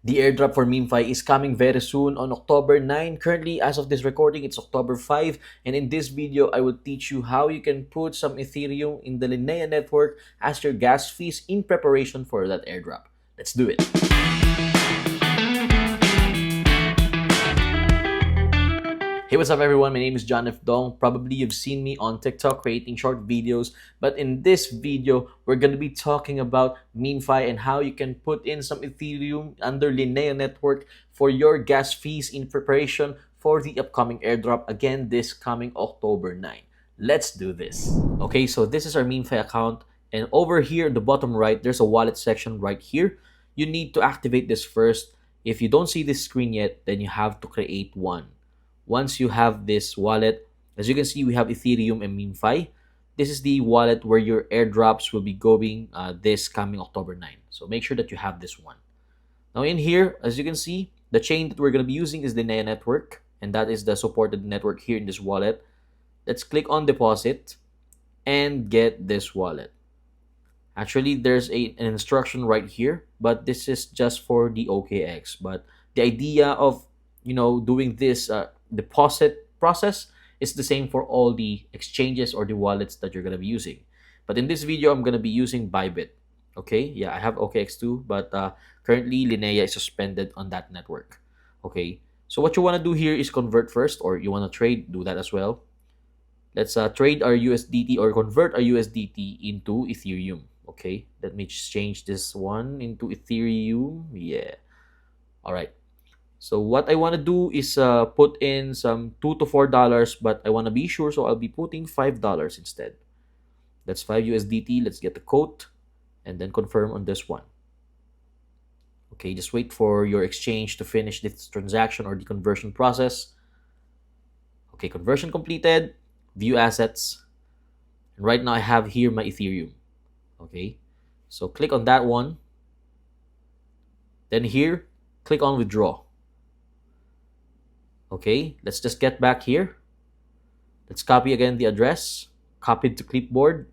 The airdrop for MemeFi is coming very soon on October 9. Currently, as of this recording, it's October 5. And in this video, I will teach you how you can put some Ethereum in the Linea network as your gas fees in preparation for that airdrop. Let's do it. Hey, what's up everyone? My name is JohnFDong. Probably you've seen me on TikTok creating short videos, but in this video, we're going to be talking about MemeFi and how you can put in some Ethereum under Linea network for your gas fees in preparation for the upcoming airdrop, again this coming October 9. Let's do this. Okay, so this is our MemeFi account, and over here in the bottom right, there's a wallet section right here. You need to activate this first. If you don't see this screen yet, then you have to create one. Once you have this wallet, as you can see, we have Ethereum and MemeFi. This is the wallet where your airdrops will be going this coming October 9. So make sure that you have this one. Now in here, as you can see, the chain that we're going to be using is the Linea network. And that is the supported network here in this wallet. Let's click on deposit and get this wallet. Actually, there's an instruction right here, but this is just for the OKX. But the idea of, doing this deposit process is the same for all the exchanges or the wallets that you're going to be using. But in this video, I'm going to be using ByBit. Okay, yeah, I have OKX too, but currently Linea is suspended on that network. Okay, so what you want to do here is convert first, or you want to trade, do that as well. Let's trade our USDT or convert our USDT into Ethereum. Okay, let me just change this one into Ethereum. Yeah, all right. So what I want to do is put in some $2 to $4, but I want to be sure, so I'll be putting $5 instead. That's 5 USDT. Let's get the code and then confirm on this one. Okay, just wait for your exchange to finish this transaction or the conversion process. Okay, conversion completed. View assets. And right now I have here my Ethereum. Okay, so click on that one. Then here, click on withdraw. Okay, let's just get back here. Let's copy again the address, copy it to clipboard,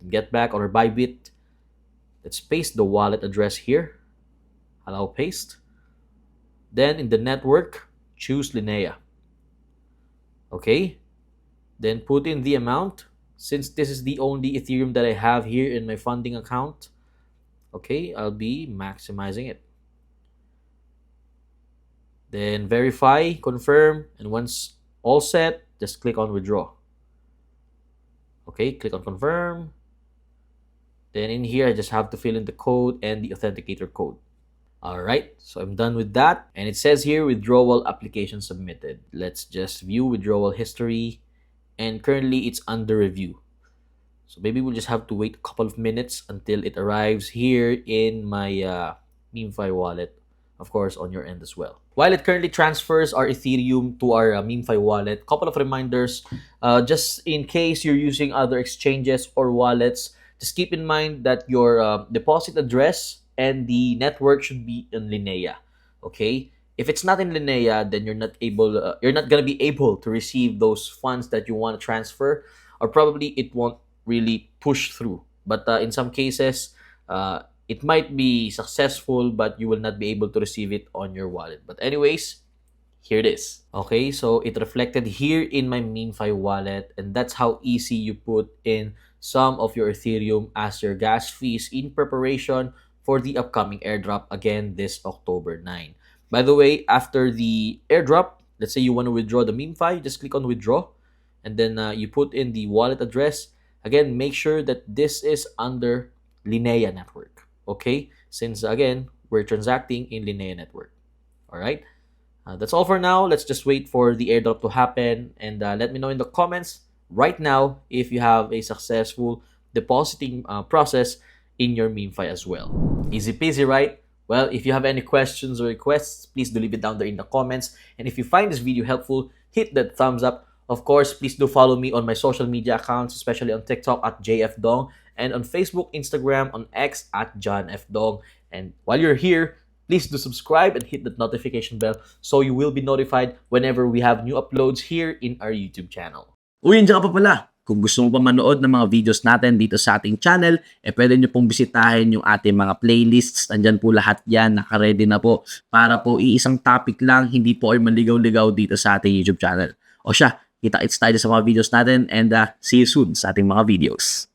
get back on our ByBit. Let's paste the wallet address here. Allow paste. Then in the network, choose Linea. Okay, then put in the amount. Since this is the only Ethereum that I have here in my funding account, okay, I'll be maximizing it. Then verify, confirm, and once all set, just click on withdraw. Okay, click on confirm. Then in here, I just have to fill in the code and the authenticator code. All right, so I'm done with that. And it says here, withdrawal application submitted. Let's just view withdrawal history. And currently, it's under review. So maybe we'll just have to wait a couple of minutes until it arrives here in my MemeFi wallet. Of course, on your end as well. While it currently transfers our Ethereum to our MemeFi wallet, couple of reminders, just in case you're using other exchanges or wallets, just keep in mind that your deposit address and the network should be in Linea. Okay, if it's not in Linea, then you're not gonna be able to receive those funds that you want to transfer, or probably it won't really push through. But in some cases, it might be successful, but you will not be able to receive it on your wallet. But anyways, here it is. Okay, so it reflected here in my MemeFi wallet, and that's how easy you put in some of your Ethereum as your gas fees in preparation for the upcoming airdrop, again this October 9. By the way, after the airdrop, let's say you want to withdraw the MemeFi, just click on withdraw, and then you put in the wallet address. Again, make sure that this is under Linea network. Okay, since again we're transacting in Linea network. All right, that's all for now. Let's just wait for the airdrop to happen, and let me know in the comments right now if you have a successful depositing process in your MemeFi as well. Easy peasy, right? Well, if you have any questions or requests, please do leave it down there in the comments. And if you find this video helpful, hit that thumbs up. Of course, please do follow me on my social media accounts, especially on TikTok at JFDong, and on Facebook, Instagram, on X at JohnFDong. And while you're here, please do subscribe and hit that notification bell so you will be notified whenever we have new uploads here in our YouTube channel. Uy, nandiyan ka pa pala. Kung gusto mo pa manood ng mga videos natin dito sa ating channel, pwede nyo pong bisitahin yung ating mga playlists. Nandyan po lahat yan, naka-ready na po para po iisang topic lang, hindi po ay maligaw-ligaw dito sa ating YouTube channel. O siya, kita-kits tayo sa mga videos natin and see you soon sa ating mga videos.